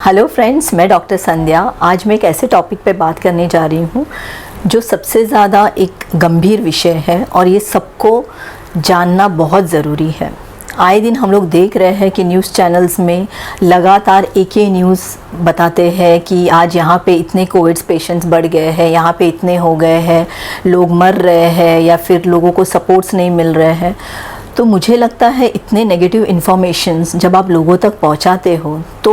Hello friends, मैं doctor संध्या। आज मैं एक ऐसे टॉपिक पे बात करने जा रही हूँ जो सबसे ज़्यादा एक गंभीर विषय है और ये सबको जानना बहुत ज़रूरी है। आए दिन हम लोग देख रहे हैं कि न्यूज़ चैनल्स में लगातार एक ही न्यूज़ बताते हैं कि आज यहाँ पे इतने कोविड पेशेंट्स बढ़ गए हैं, यहाँ पे इतने हो गए हैं, लोग मर रहे हैं या फिर लोगों को सपोर्ट्स नहीं मिल रहे हैं। तो मुझे लगता है इतने नेगेटिव इन्फॉर्मेशंस जब आप लोगों तक पहुंचाते हो तो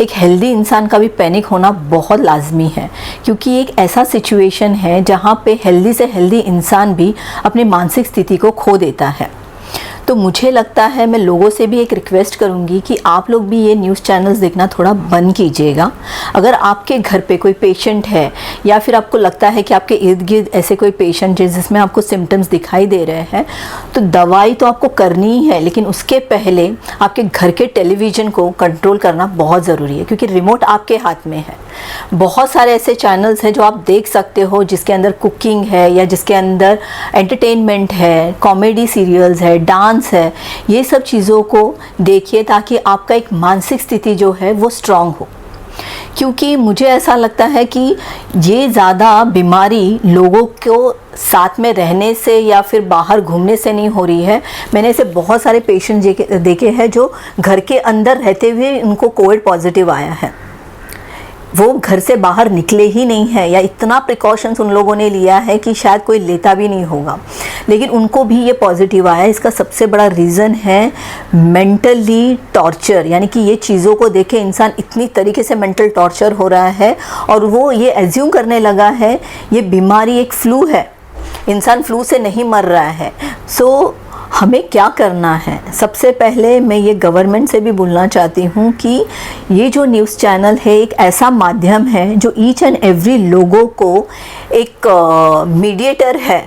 एक हेल्दी इंसान का भी पैनिक होना बहुत लाजमी है, क्योंकि एक ऐसा सिचुएशन है जहां पे हेल्दी से हेल्दी इंसान भी अपनी मानसिक स्थिति को खो देता है। तो मुझे लगता है मैं लोगों से भी एक रिक्वेस्ट करूंगी कि आप लोग भी ये न्यूज़ चैनल्स देखना थोड़ा बंद कीजिएगा। अगर आपके घर पे कोई पेशेंट है या फिर आपको लगता है कि आपके इर्द गिर्द ऐसे कोई पेशेंट है जिसमें आपको सिम्टम्स दिखाई दे रहे हैं, तो दवाई तो आपको करनी ही है, लेकिन उसके पहले आपके घर के टेलीविज़न को कंट्रोल करना बहुत ज़रूरी है, क्योंकि रिमोट आपके हाथ में है। बहुत सारे ऐसे चैनल्स हैं जो आप देख सकते हो जिसके अंदर कुकिंग है या जिसके अंदर एंटरटेनमेंट है, कॉमेडी सीरियल्स है, डांस है। ये सब चीज़ों को देखिए ताकि आपका एक मानसिक स्थिति जो है वो स्ट्रांग हो, क्योंकि मुझे ऐसा लगता है कि ये ज़्यादा बीमारी लोगों को साथ में रहने से या फिर बाहर घूमने से नहीं हो रही है। मैंने ऐसे बहुत सारे पेशेंट देखे हैं जो घर के अंदर रहते हुए उनको कोविड पॉजिटिव आया है, वो घर से बाहर निकले ही नहीं है या इतना प्रिकॉशंस उन लोगों ने लिया है कि शायद कोई लेता भी नहीं होगा, लेकिन उनको भी ये पॉजिटिव आया है। इसका सबसे बड़ा रीज़न है मेंटली टॉर्चर, यानी कि ये चीज़ों को देखे इंसान इतनी तरीके से मेंटल टॉर्चर हो रहा है और वो ये एज्यूम करने लगा है ये बीमारी एक फ्लू है, इंसान फ्लू से नहीं मर रहा है। सो हमें क्या करना है? सबसे पहले मैं ये गवर्नमेंट से भी बोलना चाहती हूँ कि ये जो न्यूज़ चैनल है एक ऐसा माध्यम है जो ईच एंड एवरी लोगों को एक मीडिएटर है,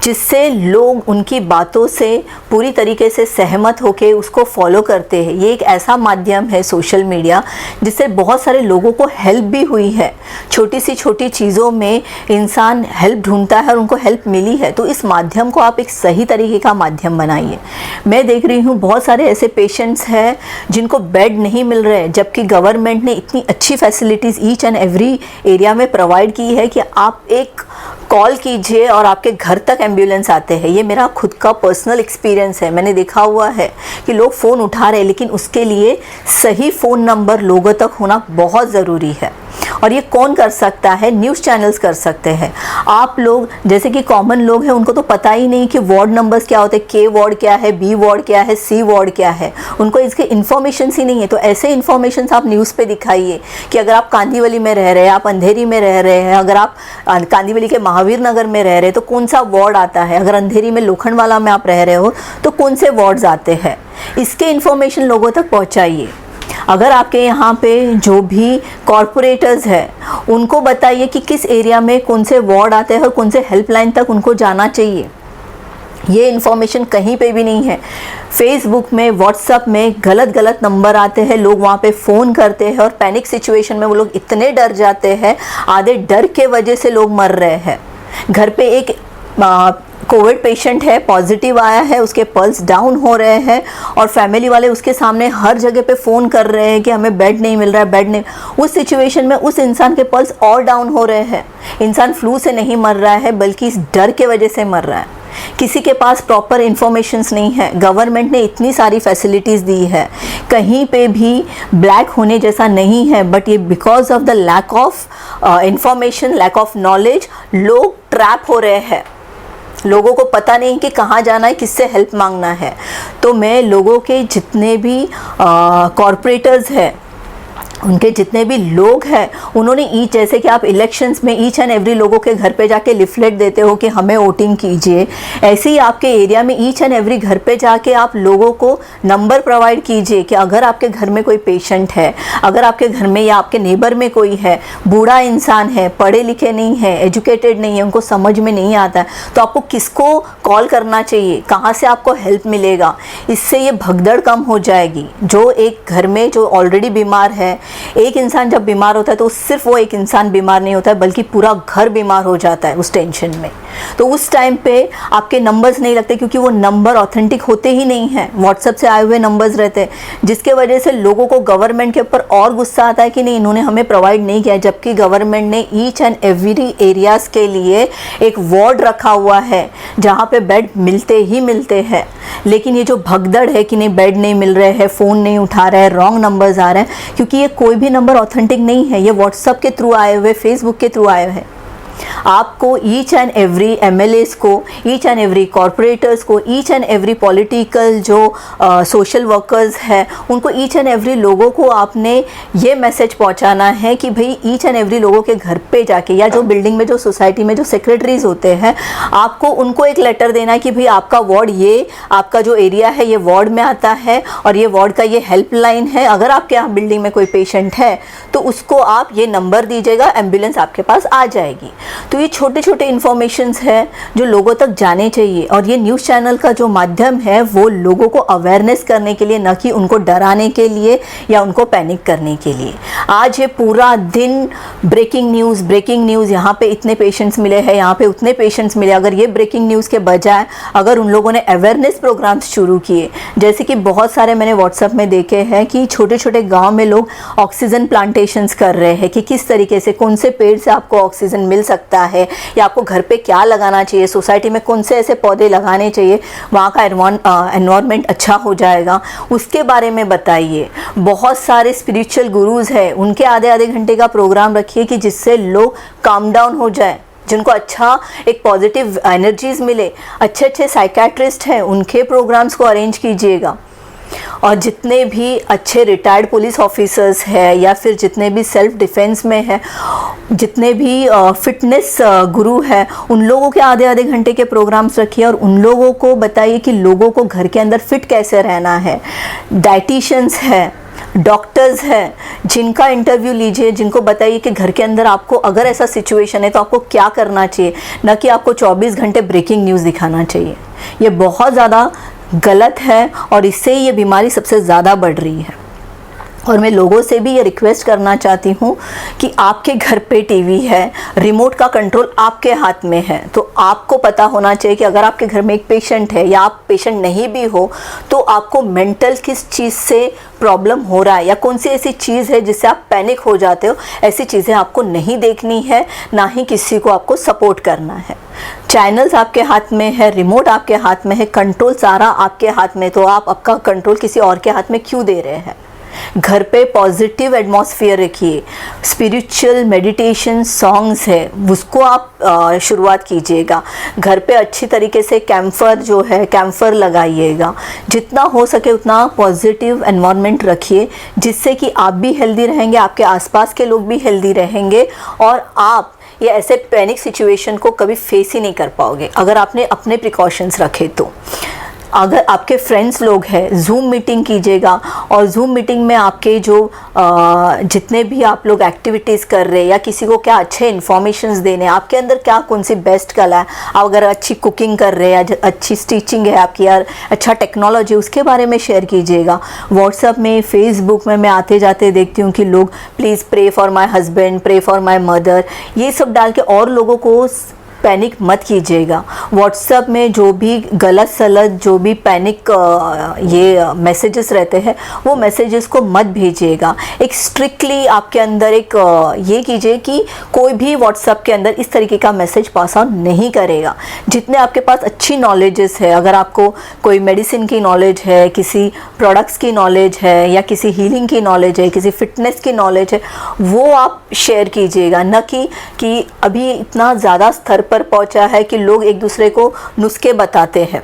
जिससे लोग उनकी बातों से पूरी तरीके से सहमत होकर उसको फॉलो करते हैं। ये एक ऐसा माध्यम है सोशल मीडिया जिससे बहुत सारे लोगों को हेल्प भी हुई है। छोटी सी छोटी चीज़ों में इंसान हेल्प ढूंढता है और उनको हेल्प मिली है। तो इस माध्यम को आप एक सही तरीके का माध्यम बनाइए। मैं देख रही हूँ बहुत सारे ऐसे पेशेंट्स हैं जिनको बेड नहीं मिल रहे, जबकि गवर्नमेंट ने इतनी अच्छी facilities each and every area में प्रोवाइड की है कि आप एक कॉल कीजिए और आपके घर तक एम्बुलेंस आते हैं। ये मेरा खुद का पर्सनल एक्सपीरियंस है। मैंने देखा हुआ है कि लोग फ़ोन उठा रहे हैं, लेकिन उसके लिए सही फ़ोन नंबर लोगों तक होना बहुत ज़रूरी है। और ये कौन कर सकता है? न्यूज़ चैनल्स कर सकते हैं। आप लोग जैसे कि कॉमन लोग हैं, उनको तो पता ही नहीं कि वार्ड नंबर्स क्या होते हैं, के वार्ड क्या है, बी वार्ड क्या है, सी वार्ड क्या है, उनको इसके इन्फॉर्मेशन ही नहीं है। तो ऐसे इन्फॉर्मेशन आप न्यूज़ पे दिखाइए कि अगर आप कांदीवली में रह रहे हैं, आप अंधेरी में रह रहे हैं, अगर आप कांदीवली के महावीर नगर में रह रहे हैं तो कौन सा वार्ड आता है, अगर अंधेरी में लोखंडवाला में आप रह रहे हो तो कौन से वार्ड्स आते हैं, इसके इन्फॉर्मेशन लोगों तक पहुँचाइए। अगर आपके यहाँ पे जो भी कॉरपोरेटर्स हैं उनको बताइए कि किस एरिया में कौन से वार्ड आते हैं और कौन से हेल्पलाइन तक उनको जाना चाहिए। ये इन्फॉर्मेशन कहीं पे भी नहीं है। फेसबुक में, व्हाट्सएप में गलत नंबर आते हैं, लोग वहाँ पे फ़ोन करते हैं और पैनिक सिचुएशन में वो लोग इतने डर जाते हैं, आधे डर के वजह से लोग मर रहे हैं। घर पे एक कोविड पेशेंट है, पॉजिटिव आया है, उसके पल्स डाउन हो रहे हैं और फैमिली वाले उसके सामने हर जगह पे फ़ोन कर रहे हैं कि हमें बेड नहीं मिल रहा है, बेड नहीं। उस सिचुएशन में उस इंसान के पल्स और डाउन हो रहे हैं। इंसान फ्लू से नहीं मर रहा है बल्कि इस डर के वजह से मर रहा है। किसी के पास प्रॉपर इन्फॉर्मेशंस नहीं है। गवर्नमेंट ने इतनी सारी फैसिलिटीज़ दी है, कहीं पे भी ब्लैक होने जैसा नहीं है, बट ये because of the lack of information, lack of knowledge, लोग ट्रैप हो रहे हैं। लोगों को पता नहीं कि कहाँ जाना है, किससे हेल्प मांगना है। तो मैं लोगों के जितने भी कॉरपोरेटर्स हैं, उनके जितने भी लोग हैं, उन्होंने जैसे कि आप इलेक्शंस में ईच एंड एवरी लोगों के घर पे जाके लिफलेट देते हो कि हमें वोटिंग कीजिए, ऐसे ही आपके एरिया में ईच एंड एवरी घर पे जाके आप लोगों को नंबर प्रोवाइड कीजिए कि अगर आपके घर में कोई पेशेंट है, अगर आपके घर में या आपके नेबर में कोई है, बूढ़ा इंसान है, पढ़े लिखे नहीं है, एजुकेटेड नहीं है, उनको समझ में नहीं आता है, तो आपको किसको कॉल करना चाहिए, कहाँ से आपको हेल्प मिलेगा। इससे ये भगदड़ कम हो जाएगी। जो एक घर में जो ऑलरेडी बीमार है एक इंसान जब बीमार होता है तो सिर्फ वो एक इंसान बीमार नहीं होता है, बल्कि पूरा घर बीमार हो जाता है उस टेंशन में। तो उस टाइम पे आपके नंबर्स नहीं लगते, क्योंकि वो नंबर ऑथेंटिक होते ही नहीं हैं, व्हाट्सएप से आए हुए नंबर्स रहते हैं, जिसके वजह से लोगों को गवर्नमेंट के ऊपर और गुस्सा आता है कि नहीं, इन्होंने हमें प्रोवाइड नहीं किया, जबकि गवर्नमेंट ने ईच एंड एवरी एरियाज़ के लिए एक वार्ड रखा हुआ है जहाँ पे बेड मिलते ही मिलते हैं। लेकिन ये जो भगदड़ है कि नहीं बेड नहीं मिल रहे हैं, फ़ोन नहीं उठा रहे हैं, रॉन्ग नंबर्स आ रहे हैं, क्योंकि ये कोई भी नंबर ऑथेंटिक नहीं है, ये व्हाट्सएप के थ्रू आए हुए, फेसबुक के थ्रू आए हुए हैं। आपको ईच एंड एवरी एमएलएस को, ईच एंड एवरी कॉरपोरेटर्स को, ईच एंड एवरी पॉलिटिकल जो सोशल वर्कर्स हैं, उनको ईच एंड एवरी लोगों को आपने ये मैसेज पहुंचाना है कि भाई ईच एंड एवरी लोगों के घर पे जाके, या जो बिल्डिंग में, जो सोसाइटी में जो सेक्रेटरीज होते हैं, आपको उनको एक लेटर देना है कि भाई आपका वार्ड, ये आपका जो एरिया है ये वार्ड में आता है और ये वार्ड का ये हेल्पलाइन है, अगर आपके यहाँ बिल्डिंग में कोई पेशेंट है तो उसको आप ये नंबर दीजिएगा, एम्बुलेंस आपके पास आ जाएगी। तो ये छोटे छोटे इन्फॉर्मेशंस है जो लोगों तक जाने चाहिए, और ये न्यूज़ चैनल का जो माध्यम है वो लोगों को अवेयरनेस करने के लिए, न कि उनको डराने के लिए या उनको पैनिक करने के लिए। आज ये पूरा दिन ब्रेकिंग न्यूज़, यहाँ पे इतने पेशेंट्स मिले हैं, यहाँ पे उतने पेशेंट्स मिले। अगर ये ब्रेकिंग न्यूज़ के बजाय अगर उन लोगों ने अवेयरनेस प्रोग्राम्स शुरू किए, जैसे कि बहुत सारे मैंने व्हाट्सएप में देखे हैं कि छोटे छोटे गाँव में लोग ऑक्सीजन प्लांटेशंस कर रहे हैं कि किस तरीके से, कौन से पेड़ से आपको ऑक्सीजन मिल सकता है, या आपको घर पे क्या लगाना चाहिए, सोसाइटी में कौन से ऐसे पौधे लगाने चाहिए, वहाँ का एनवायरनमेंट अच्छा हो जाएगा, उसके बारे में बताइए। बहुत सारे स्पिरिचुअल गुरुज हैं, उनके आधे आधे घंटे का प्रोग्राम रखिए कि जिससे लोग काम डाउन हो जाए, जिनको अच्छा एक पॉजिटिव एनर्जीज मिले। अच्छे अच्छे साइकेट्रिस्ट हैं, उनके प्रोग्राम्स को अरेंज कीजिएगा। और जितने भी अच्छे रिटायर्ड पुलिस ऑफिसर्स हैं, या फिर जितने भी सेल्फ डिफेंस में हैं, जितने भी फिटनेस गुरु हैं, उन लोगों के आधे आधे घंटे के प्रोग्राम्स रखिए और उन लोगों को बताइए कि लोगों को घर के अंदर फिट कैसे रहना है। डाइटिशियंस हैं, डॉक्टर्स हैं, जिनका इंटरव्यू लीजिए, जिनको बताइए कि घर के अंदर आपको अगर ऐसा सिचुएशन है तो आपको क्या करना चाहिए, न कि आपको 24 घंटे ब्रेकिंग न्यूज़ दिखाना चाहिए। ये बहुत ज़्यादा गलत है और इससे ये बीमारी सबसे ज़्यादा बढ़ रही है। और मैं लोगों से भी ये रिक्वेस्ट करना चाहती हूँ कि आपके घर पे टीवी है, रिमोट का कंट्रोल आपके हाथ में है, तो आपको पता होना चाहिए कि अगर आपके घर में एक पेशेंट है या आप पेशेंट नहीं भी हो तो आपको मेंटल किस चीज़ से प्रॉब्लम हो रहा है, या कौन सी ऐसी चीज़ है जिससे आप पैनिक हो जाते हो। ऐसी चीज़ें आपको नहीं देखनी है, ना ही किसी को आपको सपोर्ट करना है। चैनल्स आपके हाथ में है, रिमोट आपके हाथ में है, कंट्रोल सारा आपके हाथ में, तो आप आपका कंट्रोल किसी और के हाथ में क्यों दे रहे हैं। घर पे पॉजिटिव एटमॉस्फेयर रखिए, स्पिरिचुअल मेडिटेशन सॉन्ग्स है उसको आप शुरुआत कीजिएगा। घर पे अच्छी तरीके से कैम्फर जो है, कैम्फर लगाइएगा। जितना हो सके उतना पॉजिटिव एनवायरनमेंट रखिए, जिससे कि आप भी हेल्दी रहेंगे, आपके आसपास के लोग भी हेल्दी रहेंगे, और आप ये ऐसे पैनिक सिचुएशन को कभी फेस ही नहीं कर पाओगे अगर आपने अपने प्रिकॉशंस रखे तो। अगर आपके फ्रेंड्स लोग हैं, जूम मीटिंग कीजिएगा, और जूम मीटिंग में आपके जो जितने भी आप लोग एक्टिविटीज़ कर रहे हैं, या किसी को क्या अच्छे इन्फॉर्मेशंस देने, आपके अंदर क्या कौन सी बेस्ट कला है, आप अगर अच्छी कुकिंग कर रहे हैं, अच्छी स्टिचिंग है आपकी, यार अच्छा टेक्नोलॉजी, उसके बारे में शेयर कीजिएगा। व्हाट्सएप में, फेसबुक में मैं आते जाते देखती हूँ कि लोग please pray for my husband, pray for my mother, ये सब डाल के और लोगों को पैनिक मत कीजिएगा। व्हाट्सएप में जो भी गलत सलत जो भी पैनिक ये मैसेजेस रहते हैं, वो मैसेजेस को मत भेजिएगा। एक स्ट्रिक्टली आपके अंदर एक ये कीजिए कि कोई भी व्हाट्सएप के अंदर इस तरीके का मैसेज पास ऑन नहीं करेगा। जितने आपके पास अच्छी नॉलेजेस है, अगर आपको कोई मेडिसिन की नॉलेज है, किसी प्रोडक्ट्स की नॉलेज है, या किसी हीलिंग की नॉलेज है, किसी फिटनेस की नॉलेज है, वो आप शेयर कीजिएगा। न कि अभी इतना ज़्यादा स्तर पर पहुंचा है कि लोग एक दूसरे को नुस्खे बताते हैं।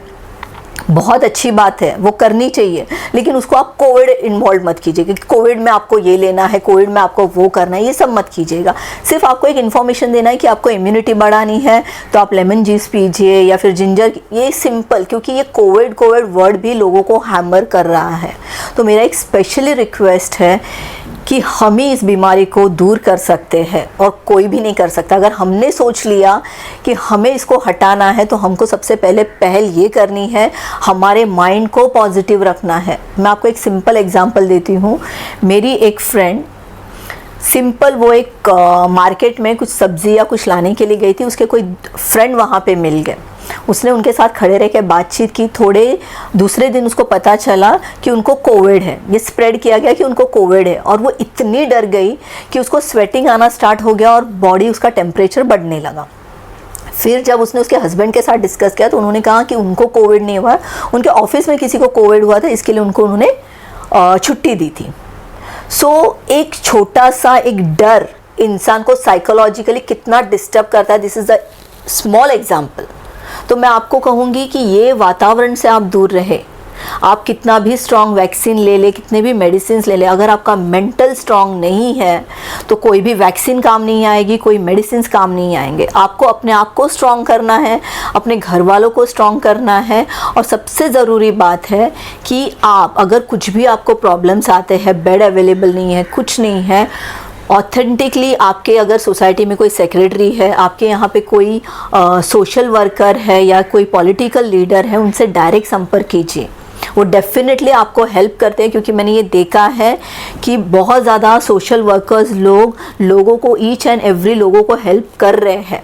बहुत अच्छी बात है, वो करनी चाहिए, लेकिन उसको आप कोविड इन्वॉल्व मत कीजिएगा कि कोविड में आपको ये लेना है, कोविड में आपको वो करना है, ये सब मत कीजिएगा। सिर्फ आपको एक इन्फॉर्मेशन देना है कि आपको इम्यूनिटी बढ़ानी है तो आप लेमन जूस पीजिए या फिर जिंजर, ये सिंपल, क्योंकि ये कोविड वर्ड भी लोगों को हैमर कर रहा है। तो मेरा एक स्पेशली रिक्वेस्ट है कि हम ही इस बीमारी को दूर कर सकते हैं और कोई भी नहीं कर सकता। अगर हमने सोच लिया कि हमें इसको हटाना है तो हमको सबसे पहले पहल ये करनी है, हमारे माइंड को पॉजिटिव रखना है। मैं आपको एक सिंपल एग्जांपल देती हूँ। मेरी एक फ्रेंड सिंपल वो एक मार्केट में कुछ सब्जी या कुछ लाने के लिए गई थी, उसके कोई फ्रेंड वहाँ पे मिल गए, उसने उनके साथ खड़े रह के बातचीत की। थोड़े दूसरे दिन उसको पता चला कि उनको कोविड है, ये स्प्रेड किया गया कि उनको कोविड है, और वो इतनी डर गई कि उसको स्वेटिंग आना स्टार्ट हो गया और बॉडी उसका टेम्परेचर बढ़ने लगा। फिर जब उसने उसके हस्बैंड के साथ डिस्कस किया तो उन्होंने कहा कि उनको कोविड नहीं हुआ, उनके ऑफिस में किसी को कोविड हुआ था, इसके लिए उन्होंने छुट्टी दी थी। एक छोटा सा एक डर इंसान को साइकोलॉजिकली कितना डिस्टर्ब करता है, this is the small example. तो मैं आपको कहूँगी कि ये वातावरण से आप दूर रहे। आप कितना भी स्ट्रॉन्ग वैक्सीन ले ले, कितने भी मेडिसिन ले ले, अगर आपका मेंटल स्ट्रॉन्ग नहीं है तो कोई भी वैक्सीन काम नहीं आएगी, कोई मेडिसिन काम नहीं आएंगे। आपको अपने आप को स्ट्रॉन्ग करना है, अपने घर वालों को स्ट्रॉन्ग करना है, और सबसे ज़रूरी बात है कि आप अगर कुछ भी आपको प्रॉब्लम्स आते हैं, बेड अवेलेबल नहीं है, कुछ नहीं है, ऑथेंटिकली आपके अगर सोसाइटी में कोई सेक्रेटरी है, आपके यहाँ पे कोई सोशल वर्कर है या कोई पॉलिटिकल लीडर है, उनसे डायरेक्ट संपर्क कीजिए। वो डेफिनेटली आपको हेल्प करते हैं, क्योंकि मैंने ये देखा है कि बहुत ज़्यादा सोशल वर्कर्स लोगों को ईच एंड एवरी लोगों को हेल्प कर रहे हैं।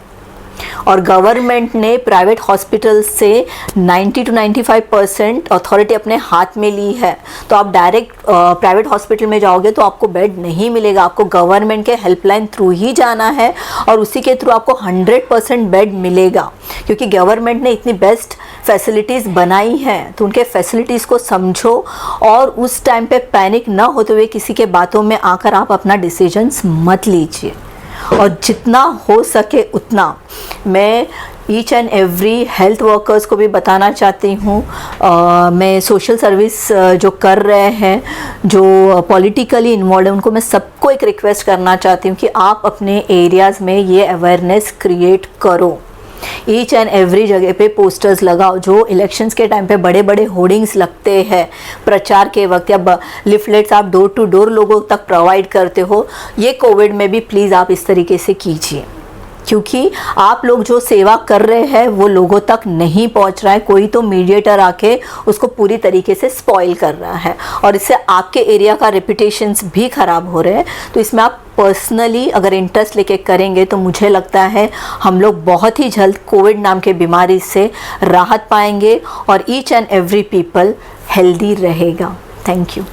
और गवर्नमेंट ने प्राइवेट हॉस्पिटल से 90 to 95% अथॉरिटी अपने हाथ में ली है। तो आप डायरेक्ट प्राइवेट हॉस्पिटल में जाओगे तो आपको बेड नहीं मिलेगा, आपको गवर्नमेंट के हेल्पलाइन थ्रू ही जाना है, और उसी के थ्रू आपको 100% बेड मिलेगा, क्योंकि गवर्नमेंट ने इतनी बेस्ट फैसिलिटीज़ बनाई हैं। तो उनके फैसिलिटीज़ को समझो और उस टाइम पे पैनिक ना होते हुए किसी के बातों में आकर आप अपना डिसीजंस मत लीजिए। और जितना हो सके उतना मैं each and every health workers को भी बताना चाहती हूँ, मैं सोशल सर्विस जो कर रहे हैं, जो पॉलिटिकली इन्वॉल्व है, उनको मैं सबको एक रिक्वेस्ट करना चाहती हूँ कि आप अपने एरियाज़ में ये अवेयरनेस क्रिएट करो। ईच एंड एवरी जगह पे पोस्टर्स लगाओ, जो इलेक्शंस के टाइम पे बड़े बड़े होर्डिंग्स लगते हैं प्रचार के वक्त, या लिफलेट्स आप डोर टू डोर लोगों तक प्रोवाइड करते हो, ये कोविड में भी प्लीज़ आप इस तरीके से कीजिए, क्योंकि आप लोग जो सेवा कर रहे हैं वो लोगों तक नहीं पहुंच रहा है, कोई तो मीडिएटर आके उसको पूरी तरीके से स्पॉइल कर रहा है, और इससे आपके एरिया का रेपुटेशंस भी ख़राब हो रहे हैं। तो इसमें आप पर्सनली अगर इंटरेस्ट लेके करेंगे तो मुझे लगता है हम लोग बहुत ही जल्द कोविड नाम के बीमारी से राहत पाएंगे और each and every people healthy रहेगा। Thank you.